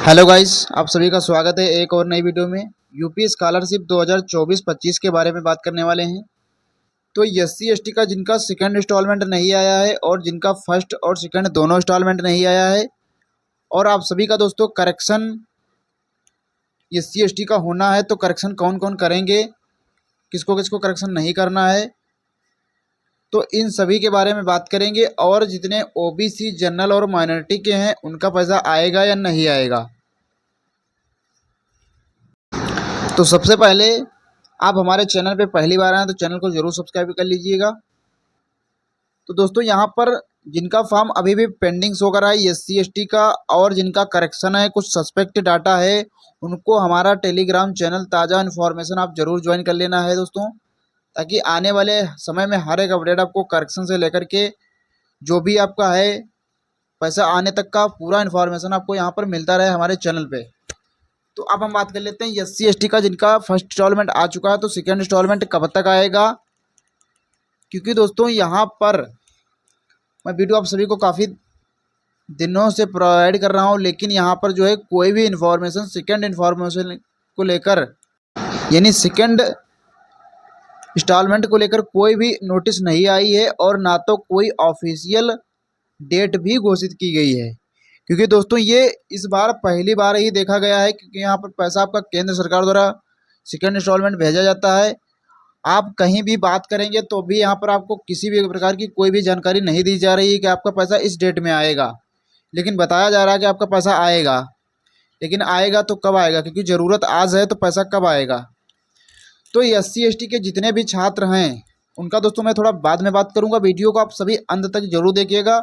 Hello guys, आप सभी का स्वागत है एक और नई वीडियो में। यूपी स्कॉलरशिप 2024-25 के बारे में बात करने वाले हैं। तो एससी एसटी का जिनका सेकंड इंस्टॉलमेंट नहीं आया है और जिनका फर्स्ट और सेकंड दोनों इंस्टॉलमेंट नहीं आया है, और आप सभी का दोस्तों करेक्शन एससी एसटी का होना है, तो करेक्शन कौन कौन करेंगे, किसको किसको करेक्शन नहीं करना है, तो इन सभी के बारे में बात करेंगे। और जितने ओबीसी जनरल और माइनॉरिटी के हैं उनका पैसा आएगा या नहीं आएगा। तो सबसे पहले आप हमारे चैनल पे पहली बार आए तो चैनल को ज़रूर सब्सक्राइब कर लीजिएगा। तो दोस्तों यहाँ पर जिनका फॉर्म अभी भी पेंडिंग शो कर रहा है एससी एसटी का, और जिनका करेक्शन है, कुछ सस्पेक्ट डाटा है, उनको हमारा टेलीग्राम चैनल ताज़ा इन्फॉर्मेशन आप ज़रूर ज्वाइन कर लेना है दोस्तों, ताकि आने वाले समय में हर एक अपडेट आपको करेक्शन से लेकर के जो भी आपका है पैसा आने तक का पूरा इन्फॉर्मेशन आपको यहाँ पर मिलता रहे हमारे चैनल पर। तो अब हम बात कर लेते हैं एससी एसटी का, जिनका फर्स्ट इंस्टॉलमेंट आ चुका है, तो सेकंड इंस्टॉलमेंट कब तक आएगा। क्योंकि दोस्तों यहाँ पर मैं वीडियो आप सभी को काफ़ी दिनों से प्रोवाइड कर रहा हूँ, लेकिन यहाँ पर जो है कोई भी इन्फॉर्मेशन सेकंड इन्फॉर्मेशन को लेकर, यानी सेकंड इंस्टॉलमेंट को लेकर कोई भी नोटिस नहीं आई है, और ना तो कोई ऑफिशियल डेट भी घोषित की गई है। क्योंकि दोस्तों ये इस बार पहली बार ही देखा गया है, क्योंकि यहाँ पर पैसा आपका केंद्र सरकार द्वारा सेकंड इंस्टॉलमेंट भेजा जाता है। आप कहीं भी बात करेंगे तो भी यहाँ पर आपको किसी भी प्रकार की कोई भी जानकारी नहीं दी जा रही है कि आपका पैसा इस डेट में आएगा, लेकिन बताया जा रहा है कि आपका पैसा आएगा। लेकिन आएगा तो कब आएगा, क्योंकि ज़रूरत आज है तो पैसा कब आएगा। तो एससी एसटी के जितने भी छात्र हैं उनका दोस्तों मैं थोड़ा बाद में बात करूँगा, वीडियो को आप सभी अंत तक जरूर देखिएगा।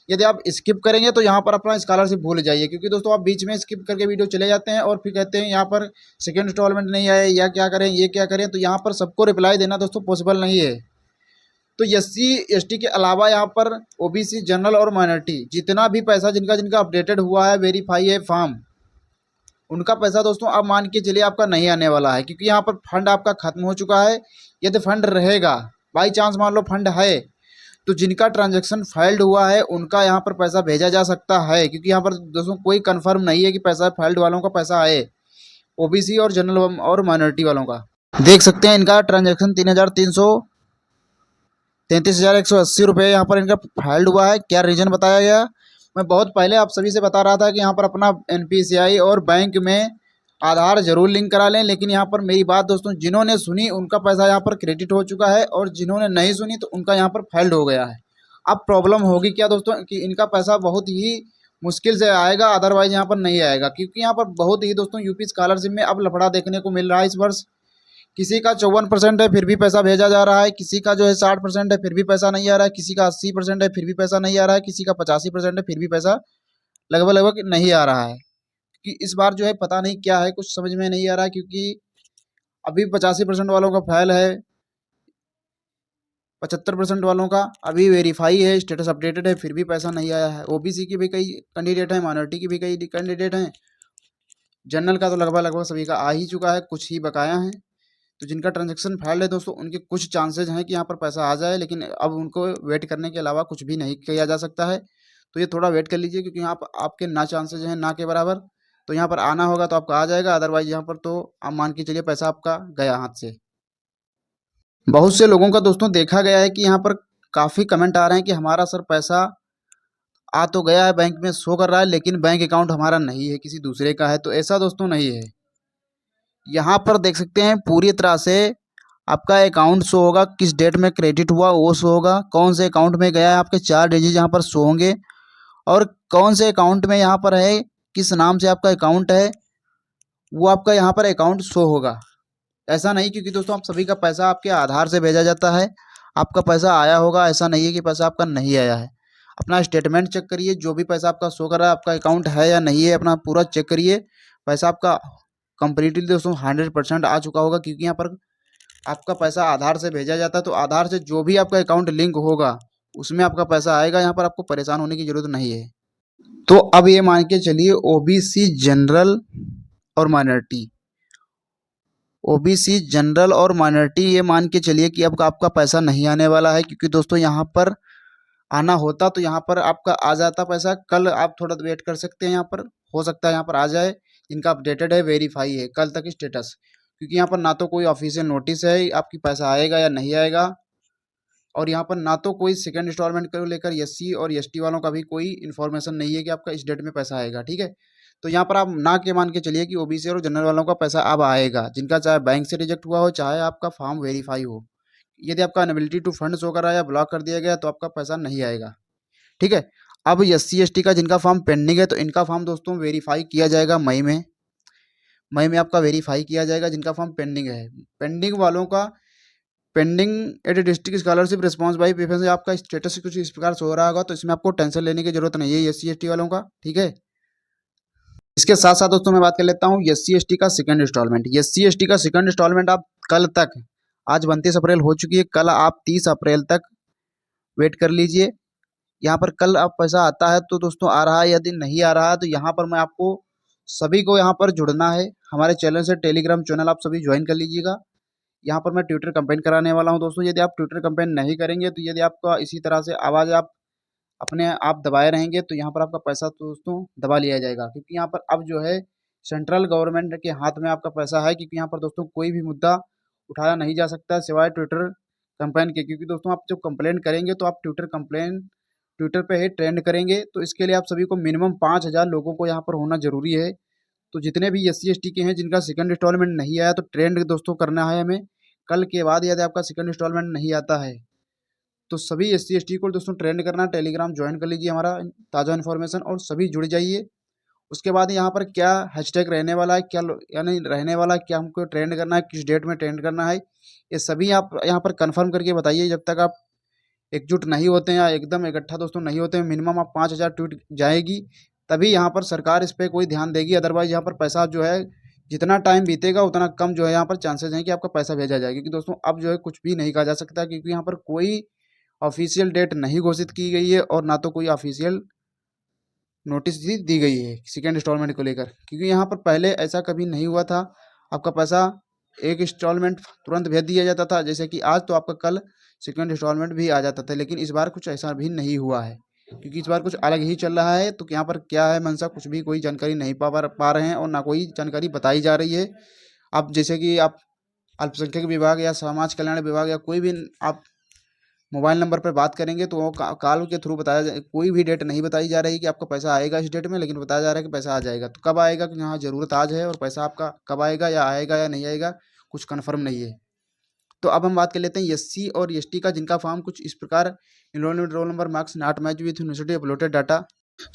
यदि आप स्किप करेंगे तो यहाँ पर अपना स्कॉलरशिप भूल जाइए, क्योंकि दोस्तों आप बीच में स्किप करके वीडियो चले जाते हैं और फिर कहते हैं यहाँ पर सेकंड इंस्टॉलमेंट नहीं आया, या क्या करें, ये क्या करें। तो यहाँ पर सबको रिप्लाई देना दोस्तों पॉसिबल नहीं है। तो एससी एसटी के अलावा यहाँ पर ओबीसी जनरल और माइनॉरिटी जितना भी पैसा जिनका जिनका अपडेटेड हुआ है, वेरीफाई है फॉर्म, उनका पैसा दोस्तों अब मान के चलिए आपका नहीं आने वाला है, क्योंकि यहाँ पर फंड आपका खत्म हो चुका है। यदि फंड रहेगा, बाई चांस मान लो फंड है, तो जिनका ट्रांजैक्शन फाइल्ड हुआ है उनका यहाँ पर पैसा भेजा जा सकता है, क्योंकि यहाँ पर दोस्तों कोई कंफर्म नहीं है कि पैसा फाइल्ड वालों का पैसा आए, ओबीसी और जनरल और माइनॉरिटी वालों का। देख सकते हैं इनका ट्रांजैक्शन 3,333,180 रुपये यहाँ पर इनका फाइल्ड हुआ है। क्या रीज़न बताया गया, मैं बहुत पहले आप सभी से बता रहा था कि यहाँ पर अपना एनपीसीआई और बैंक में आधार जरूर लिंक करा लें, लेकिन यहाँ पर मेरी बात दोस्तों जिन्होंने सुनी उनका पैसा यहाँ पर क्रेडिट हो चुका है, और जिन्होंने नहीं सुनी तो उनका यहाँ पर फाइल्ड हो गया है। अब प्रॉब्लम होगी क्या दोस्तों कि इनका पैसा बहुत ही मुश्किल से आएगा, अदरवाइज यहाँ पर नहीं आएगा। क्योंकि यहाँ पर बहुत ही दोस्तों यूपी स्कॉलरशिप में अब लफड़ा देखने को मिल रहा है इस वर्ष। किसी का 54% है फिर भी पैसा भेजा जा रहा है, किसी का जो है 60% है फिर भी पैसा नहीं आ रहा है, किसी का 80% है फिर भी पैसा नहीं आ रहा है, किसी का 85% है फिर भी पैसा लगभग लगभग नहीं आ रहा है। कि इस बार जो है पता नहीं क्या है, कुछ समझ में नहीं आ रहा है। क्योंकि अभी 85% वालों का फाइल है, 75% वालों का अभी वेरीफाई है, स्टेटस अपडेटेड है, फिर भी पैसा नहीं आया है। ओबीसी की भी कई कैंडिडेट हैं, माइनॉरिटी की भी कई कैंडिडेट हैं, जनरल का तो लगभग लगभग सभी का आ ही चुका है, कुछ ही बकाया हैं। तो जिनका ट्रांजैक्शन फाइल्ड है दोस्तों उनके कुछ चांसेज हैं कि यहाँ पर पैसा आ जाए, लेकिन अब उनको वेट करने के अलावा कुछ भी नहीं किया जा सकता है। तो ये थोड़ा वेट कर लीजिए, क्योंकि यहाँ पर आपके ना चांसेज हैं ना के बराबर। तो यहाँ पर आना होगा तो आपका आ जाएगा, अदरवाइज यहाँ पर तो आप मान के चलिए पैसा आपका गया हाथ से। बहुत से लोगों का दोस्तों देखा गया है कि यहाँ पर काफ़ी कमेंट आ रहे हैं कि हमारा सर पैसा आ तो गया है, बैंक में शो कर रहा है, लेकिन बैंक अकाउंट हमारा नहीं है, किसी दूसरे का है। तो ऐसा दोस्तों नहीं है। यहाँ पर देख सकते हैं पूरी तरह से आपका अकाउंट शो होगा, किस डेट में क्रेडिट हुआ वो शो होगा, कौन से अकाउंट में गया है, आपके 4 डिजिट यहाँ पर शो होंगे, और कौन से अकाउंट में यहाँ पर है, किस नाम से आपका अकाउंट है, वो आपका यहाँ पर अकाउंट शो होगा। ऐसा नहीं, क्योंकि दोस्तों आप सभी का पैसा आपके आधार से भेजा जाता है, आपका पैसा आया होगा, ऐसा नहीं है कि पैसा आपका नहीं आया है। अपना स्टेटमेंट चेक करिए, जो भी पैसा आपका शो कर रहा है आपका अकाउंट है या नहीं है, अपना पूरा चेक करिए। पैसा आपका कंप्लीटली दोस्तों 100% आ चुका होगा, क्योंकि यहाँ पर आपका पैसा आधार से भेजा जाता है, तो आधार से जो भी आपका अकाउंट लिंक होगा उसमें आपका पैसा आएगा। यहाँ पर आपको परेशान होने की ज़रूरत नहीं है। तो अब ये मान के चलिए ओबीसी जनरल और माइनॉरिटी, ओबीसी जनरल और माइनॉरिटी ये मान के चलिए कि अब आपका पैसा नहीं आने वाला है, क्योंकि दोस्तों यहाँ पर आना होता तो यहाँ पर आपका आ जाता पैसा। कल आप थोड़ा वेट कर सकते हैं, यहाँ पर हो सकता है यहाँ पर आ जाए, इनका अपडेटेड है, वेरीफाई है कल तक स्टेटस, क्योंकि यहाँ पर ना तो कोई ऑफिशियल नोटिस है आपकी पैसा आएगा या नहीं आएगा, और यहाँ पर ना तो कोई सेकंड इंस्टॉलमेंट को लेकर एससी और एसटी वालों का भी कोई इन्फॉर्मेशन नहीं है कि आपका इस डेट में पैसा आएगा। ठीक है, तो यहाँ पर आप ना के मान के चलिए कि ओबीसी और जनरल वालों का पैसा अब आएगा, जिनका चाहे बैंक से रिजेक्ट हुआ हो, चाहे आपका फॉर्म वेरीफाई हो। यदि आपका अनएबिलिटी टू फंड शो कर रहा है या ब्लॉक कर दिया गया तो आपका पैसा नहीं आएगा। ठीक है, अब एससी एसटी का जिनका फॉर्म पेंडिंग है, तो इनका फॉर्म दोस्तों वेरीफाई किया जाएगा मई में आपका वेरीफाई किया जाएगा जिनका फॉर्म पेंडिंग है। पेंडिंग वालों का pending at district scholarship response by preference, आपका स्टेटस कुछ इस प्रकार से हो रहा होगा, तो इसमें आपको टेंशन लेने की जरूरत नहीं है एससी एसटी वालों का। ठीक है, इसके साथ साथ दोस्तों मैं बात कर लेता हूँ एससी एसटी का सेकंड इंस्टॉलमेंट। एससी एसटी का सेकंड इंस्टॉलमेंट आप कल तक, आज 29 अप्रैल हो चुकी है, कल आप 30 अप्रैल तक वेट कर लीजिए। यहाँ पर कल आप पैसा आता है तो दोस्तों आ रहा है, यदि नहीं आ रहा है तो यहाँ पर मैं आपको सभी को यहाँ पर जुड़ना है हमारे चैनल से, टेलीग्राम चैनल आप सभी ज्वाइन कर लीजिएगा। यहाँ पर मैं ट्विटर कंपेन कराने वाला हूँ दोस्तों, यदि आप ट्विटर कंपेन नहीं करेंगे तो यदि आपका इसी तरह से आवाज़ आप अपने आप दबाए रहेंगे तो यहाँ पर आपका पैसा तो दोस्तों दबा लिया जाएगा, क्योंकि यहाँ पर अब जो है सेंट्रल गवर्नमेंट के हाथ में आपका पैसा है, क्योंकि यहाँ पर दोस्तों कोई भी मुद्दा उठाया नहीं जा सकता सिवाय ट्विटर कंप्लेन के, क्योंकि दोस्तों आप जब कंप्लेन करेंगे तो आप ट्विटर पे ही ट्रेंड करेंगे, तो इसके लिए आप सभी को मिनिमम 5,000 लोगों को यहाँ पर होना जरूरी है। तो जितने भी एससी एसटी के हैं जिनका सेकंड इंस्टॉलमेंट नहीं आया, तो ट्रेंड दोस्तों करना है हमें। कल के बाद यदि आपका सेकंड इंस्टॉलमेंट नहीं आता है तो सभी एससी एसटी को दोस्तों ट्रेंड करना, टेलीग्राम ज्वाइन कर लीजिए हमारा, ताज़ा इन्फॉर्मेशन, और सभी जुड़ जाइए। उसके बाद यहाँ पर क्या हैशटैग रहने वाला है, क्या यानी रहने वाला है, क्या हमको ट्रेंड करना है, किस डेट में ट्रेंड करना है, ये सभी आप यहाँ पर कंफर्म करके बताइए। जब तक आप एकजुट नहीं होते हैं या एकदम इकट्ठा दोस्तों नहीं होते हैं, मिनिमम आप 5,000 ट्वीट जाएगी, तभी यहाँ पर सरकार इस पर कोई ध्यान देगी। अदरवाइज यहाँ पर पैसा जो है जितना टाइम बीतेगा उतना कम जो है यहाँ पर चांसेस हैं कि आपका पैसा भेजा जाए, क्योंकि दोस्तों अब जो है कुछ भी नहीं कहा जा सकता, क्योंकि यहाँ पर कोई ऑफिशियल डेट नहीं घोषित की गई है और ना तो कोई ऑफिशियल नोटिस भी दी गई है सेकेंड इंस्टॉलमेंट को लेकर, क्योंकि यहाँ पर पहले ऐसा कभी नहीं हुआ था। आपका पैसा एक इंस्टॉलमेंट तुरंत भेज दिया जाता था, जैसे कि आज, तो आपका कल सेकेंड इंस्टॉलमेंट भी आ जाता था, लेकिन इस बार कुछ ऐसा भी नहीं हुआ है, क्योंकि इस बार कुछ अलग ही चल रहा है। तो यहाँ पर क्या है मंशा, कुछ भी कोई जानकारी नहीं पा रहे हैं और ना कोई जानकारी बताई जा रही है। अब जैसे कि आप अल्पसंख्यक विभाग या समाज कल्याण विभाग या कोई भी आप मोबाइल नंबर पर बात करेंगे तो वो कॉल के थ्रू बताया जाए, कोई भी डेट नहीं बताई जा रही कि आपका पैसा आएगा इस डेट में, लेकिन बताया जा रहा है कि पैसा आ जाएगा। तो कब आएगा, कि हाँ ज़रूरत आज है और पैसा आपका कब आएगा या नहीं आएगा, कुछ कन्फर्म नहीं है। तो अब हम बात कर लेते हैं एससी और एसटी का, जिनका फॉर्म कुछ इस प्रकार enrolment roll number marks not match with university uploaded data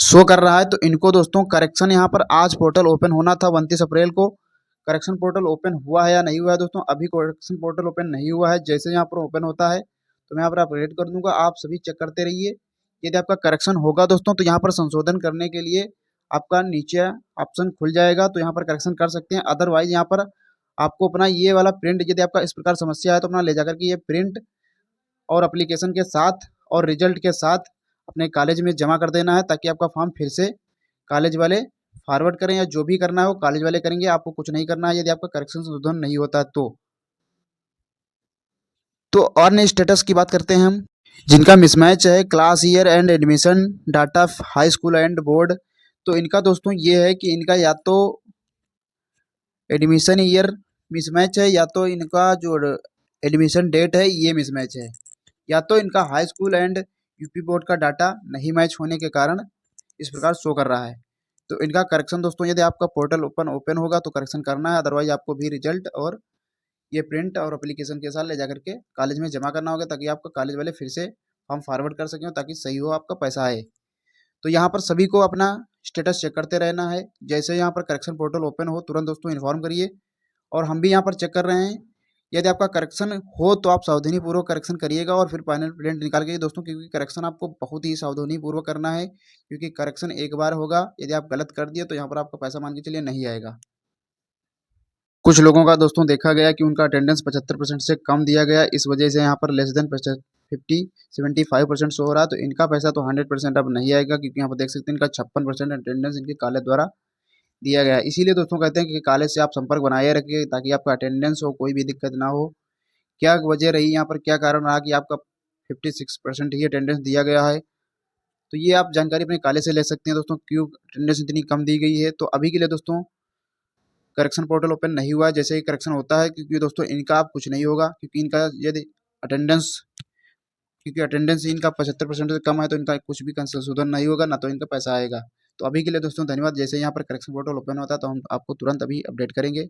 show कर रहा है। तो इनको दोस्तों करेक्शन यहाँ पर आज पोर्टल ओपन होना था 29 अप्रैल को। करेक्शन पोर्टल ओपन हुआ है या नहीं हुआ है दोस्तों, अभी करेक्शन पोर्टल ओपन नहीं हुआ है। जैसे यहाँ पर ओपन होता है तो मैं यहाँ पर अपडेट कर दूंगा, आप सभी चेक करते रहिए। यदि आपका करेक्शन होगा दोस्तों तो यहाँ पर संशोधन करने के लिए आपका नीचे ऑप्शन खुल जाएगा, तो यहाँ पर करेक्शन कर सकते हैं। अदरवाइज यहाँ पर आपको अपना ये वाला प्रिंट, यदि आपका इस प्रकार समस्या है तो अपना ले जाकर के ये प्रिंट और एप्लीकेशन के साथ और रिजल्ट के साथ अपने कॉलेज में जमा कर देना है, ताकि आपका फॉर्म फिर से कॉलेज वाले फॉरवर्ड करें, या जो भी करना है वो कॉलेज वाले करेंगे, आपको कुछ नहीं करना है यदि आपका करेक्शन संशोधन नहीं होता है तो और स्टेटस की बात करते हैं हम, जिनका मिसमैच है class year and admission data high school and board. तो इनका दोस्तों ये है कि इनका या तो एडमिशन ईयर मिसमैच है, या तो इनका जो एडमिशन डेट है ये मिसमैच है, या तो इनका high school and UP board का डाटा नहीं मैच होने के कारण इस प्रकार शो कर रहा है। तो इनका करेक्शन दोस्तों, यदि आपका पोर्टल ओपन होगा तो करेक्शन करना है, अदरवाइज आपको भी रिजल्ट और ये प्रिंट और एप्लीकेशन के साथ ले जाकर के कॉलेज में जमा करना होगा, ताकि आपका कॉलेज वाले फिर से फॉर्म फॉरवर्ड कर सकें, ताकि सही हो आपका पैसा आए। तो यहाँ पर सभी को अपना स्टेटस चेक करते रहना है। जैसे यहाँ पर करेक्शन पोर्टल ओपन हो तुरंत दोस्तों इन्फॉर्म करिए, और हम भी यहाँ पर चेक कर रहे हैं। यदि आपका करेक्शन हो तो आप सावधानी पूर्वक करेक्शन करिएगा और फिर फाइनल प्रिंट निकाल के दोस्तों, क्योंकि करेक्शन आपको बहुत ही सावधानी पूर्वक करना है, क्योंकि करेक्शन एक बार होगा, यदि आप गलत कर दिए तो यहाँ पर आपका पैसा मान के चलिए नहीं आएगा। कुछ लोगों का दोस्तों देखा गया कि उनका अटेंडेंस 75% से कम दिया गया, इस वजह से यहाँ पर लेस देन 75% शो हो रहा है। तो इनका पैसा तो 100% अब नहीं आएगा, क्योंकि यहाँ पर देख सकते हैं इनका 56% अटेंडेंस इनके कॉलेज द्वारा दिया गया है। इसीलिए दोस्तों कहते हैं कि कॉलेज से आप संपर्क बनाए रखिए, ताकि आपका अटेंडेंस हो कोई भी दिक्कत ना हो। क्या वजह रही यहाँ पर, क्या कारण रहा कि आपका 56% ही अटेंडेंस दिया गया है, तो ये आप जानकारी अपने कॉलेज से ले सकते हैं दोस्तों, क्यों अटेंडेंस इतनी कम दी गई है। तो अभी के लिए दोस्तों करेक्शन पोर्टल ओपन नहीं हुआ है, जैसे ही करेक्शन होता है, क्योंकि दोस्तों इनका अब कुछ नहीं होगा, क्योंकि इनका यदि अटेंडेंस क्योंकि अटेंडेंस इनका 75% से कम है, तो इनका कुछ भी संशोधन नहीं होगा, ना तो इनका पैसा आएगा। तो अभी के लिए दोस्तों धन्यवाद। जैसे यहाँ पर करेक्शन पोर्टल ओपन होता है तो हम आपको तुरंत अभी अपडेट करेंगे।